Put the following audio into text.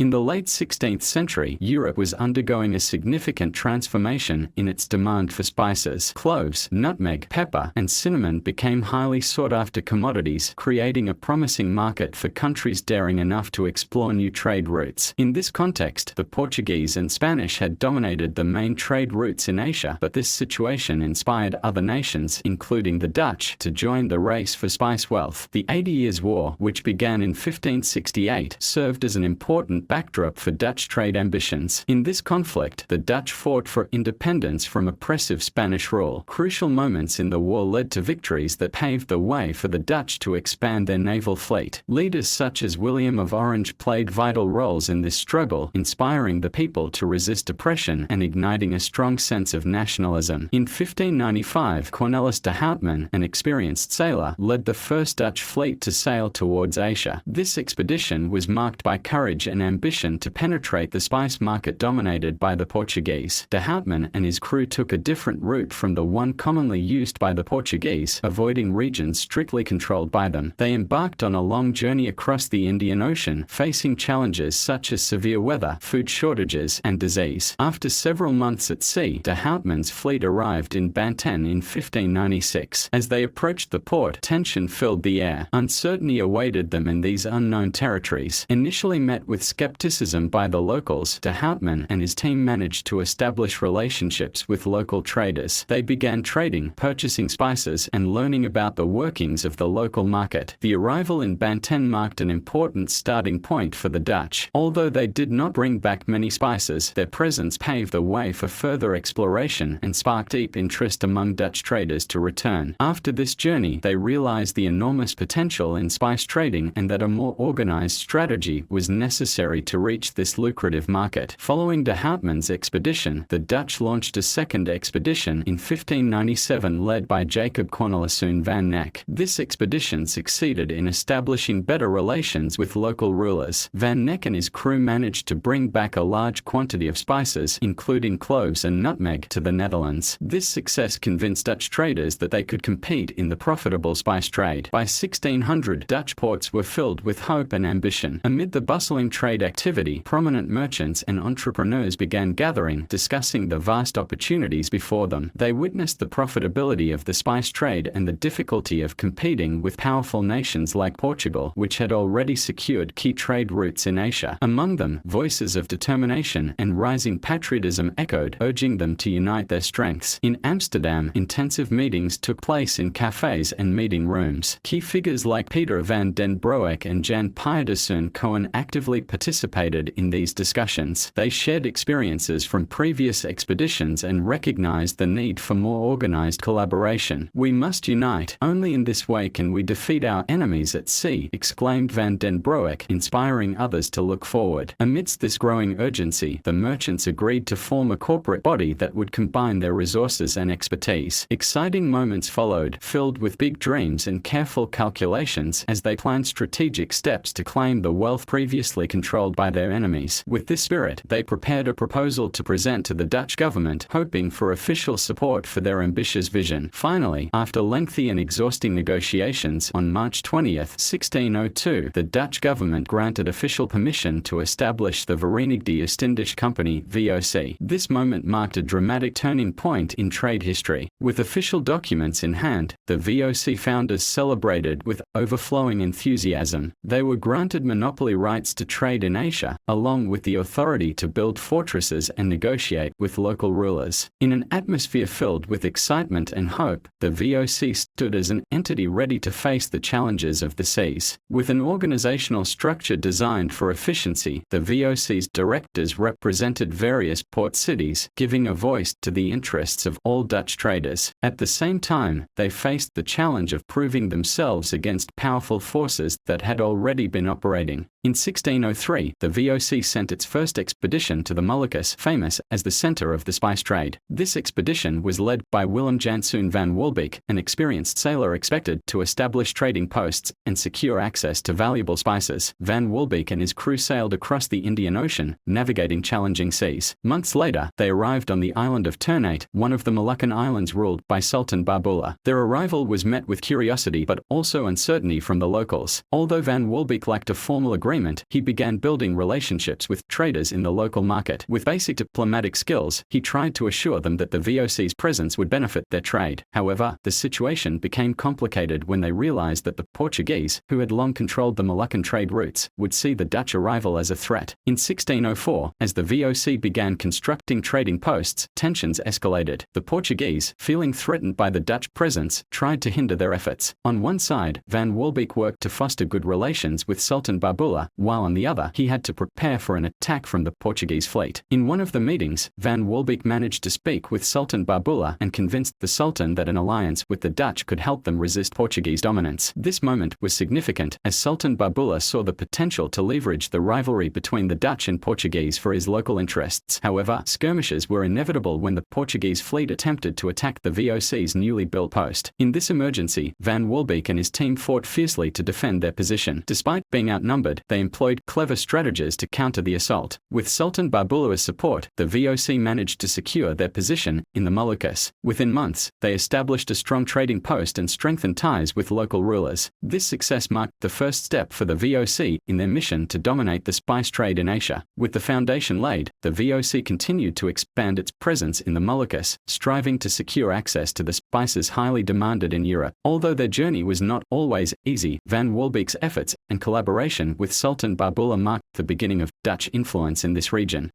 In the late 16th century, Europe was undergoing a significant transformation in its demand for spices. Cloves, nutmeg, pepper, and cinnamon became highly sought-after commodities, creating a promising market for countries daring enough to explore new trade routes. In this context, the Portuguese and Spanish had dominated the main trade routes in Asia, but this situation inspired other nations, including the Dutch, to join the race for spice wealth. The 80 Years' War, which began in 1568, served as an important backdrop for Dutch trade ambitions. In this conflict, the Dutch fought for independence from oppressive Spanish rule. Crucial moments in the war led to victories that paved the way for the Dutch to expand their naval fleet. Leaders such as William of Orange played vital roles in this struggle, inspiring the people to resist oppression and igniting a strong sense of nationalism. In 1595, Cornelis de Houtman, an experienced sailor, led the first Dutch fleet to sail towards Asia. This expedition was marked by courage and ambition to penetrate the spice market dominated by the Portuguese. De Houtman and his crew took a different route from the one commonly used by the Portuguese, avoiding regions strictly controlled by them. They embarked on a long journey across the Indian Ocean, facing challenges such as severe weather, food shortages, and disease. After several months at sea, de Houtman's fleet arrived in Banten in 1596. As they approached the port, tension filled the air. Uncertainty awaited them in these unknown territories. Initially met with skepticism by the locals, de Houtman and his team managed to establish relationships with local traders. They began trading, purchasing spices, and learning about the workings of the local market. The arrival in Banten marked an important starting point for the Dutch. Although they did not bring back many spices, their presence paved the way for further exploration and sparked deep interest among Dutch traders to return. After this journey, they realized the enormous potential in spice trading and that a more organized strategy was necessary to reach this lucrative market. Following de Houtman's expedition, the Dutch launched a second expedition in 1597 led by Jacob Corneliszoon van Neck. This expedition succeeded in establishing better relations with local rulers. Van Neck and his crew managed to bring back a large quantity of spices, including cloves and nutmeg, to the Netherlands. This success convinced Dutch traders that they could compete in the profitable spice trade. By 1600, Dutch ports were filled with hope and ambition. Amid the bustling trade activity, prominent merchants and entrepreneurs began gathering, discussing the vast opportunities before them. They witnessed the profitability of the spice trade and the difficulty of competing with powerful nations like Portugal, which had already secured key trade routes in Asia. Among them, voices of determination and rising patriotism echoed, urging them to unite their strengths. In Amsterdam, intensive meetings took place in cafes and meeting rooms. Key figures like Peter van den Broek and Jan Pieterszoon Cohen actively participated in these discussions. They shared experiences from previous expeditions and recognized the need for more organized collaboration. "We must unite. Only in this way can we defeat our enemies at sea," exclaimed van den Broek, inspiring others to look forward. Amidst this growing urgency, the merchants agreed to form a corporate body that would combine their resources and expertise. Exciting moments followed, filled with big dreams and careful calculations as they planned strategic steps to claim the wealth previously controlled by their enemies. With this spirit, they prepared a proposal to present to the Dutch government, hoping for official support for their ambitious vision. Finally, after lengthy and exhausting negotiations, on March 20, 1602, the Dutch government granted official permission to establish the Verenigde Oostindische Company (VOC). This moment marked a dramatic turning point in trade history. With official documents in hand, the VOC founders celebrated with overflowing enthusiasm. They were granted monopoly rights to trade in Asia, along with the authority to build fortresses and negotiate with local rulers. In an atmosphere filled with excitement and hope, the VOC stood as an entity ready to face the challenges of the seas. With an organizational structure designed for efficiency, the VOC's directors represented various port cities, giving a voice to the interests of all Dutch traders. At the same time, they faced the challenge of proving themselves against powerful forces that had already been operating. In 1603, the VOC sent its first expedition to the Moluccas, famous as the center of the spice trade. This expedition was led by Willem Janszoon van Wolbeek, an experienced sailor expected to establish trading posts and secure access to valuable spices. Van Wolbeek and his crew sailed across the Indian Ocean, navigating challenging seas. Months later, they arrived on the island of Ternate, one of the Moluccan islands ruled by Sultan Bahabullah. Their arrival was met with curiosity but also uncertainty from the locals. Although Van Wolbeek lacked a formal agreement agreement, he began building relationships with traders in the local market. With basic diplomatic skills, he tried to assure them that the VOC's presence would benefit their trade. However, the situation became complicated when they realized that the Portuguese, who had long controlled the Moluccan trade routes, would see the Dutch arrival as a threat. In 1604, as the VOC began constructing trading posts, tensions escalated. The Portuguese, feeling threatened by the Dutch presence, tried to hinder their efforts. On one side, Van Walbeek worked to foster good relations with Sultan Barbula, while on the other, he had to prepare for an attack from the Portuguese fleet. In one of the meetings, Van Walbeek managed to speak with Sultan Barbula and convinced the Sultan that an alliance with the Dutch could help them resist Portuguese dominance. This moment was significant, as Sultan Barbula saw the potential to leverage the rivalry between the Dutch and Portuguese for his local interests. However, skirmishes were inevitable when the Portuguese fleet attempted to attack the VOC's newly built post. In this emergency, Van Walbeek and his team fought fiercely to defend their position. Despite being outnumbered, they employed clever strategies to counter the assault. With Sultan Barbula's support, the VOC managed to secure their position in the Moluccas. Within months, they established a strong trading post and strengthened ties with local rulers. This success marked the first step for the VOC in their mission to dominate the spice trade in Asia. With the foundation laid, the VOC continued to expand its presence in the Moluccas, striving to secure access to the spices highly demanded in Europe. Although their journey was not always easy, Van Walbeek's efforts and collaboration with Sultan Barbula marked the beginning of Dutch influence in this region.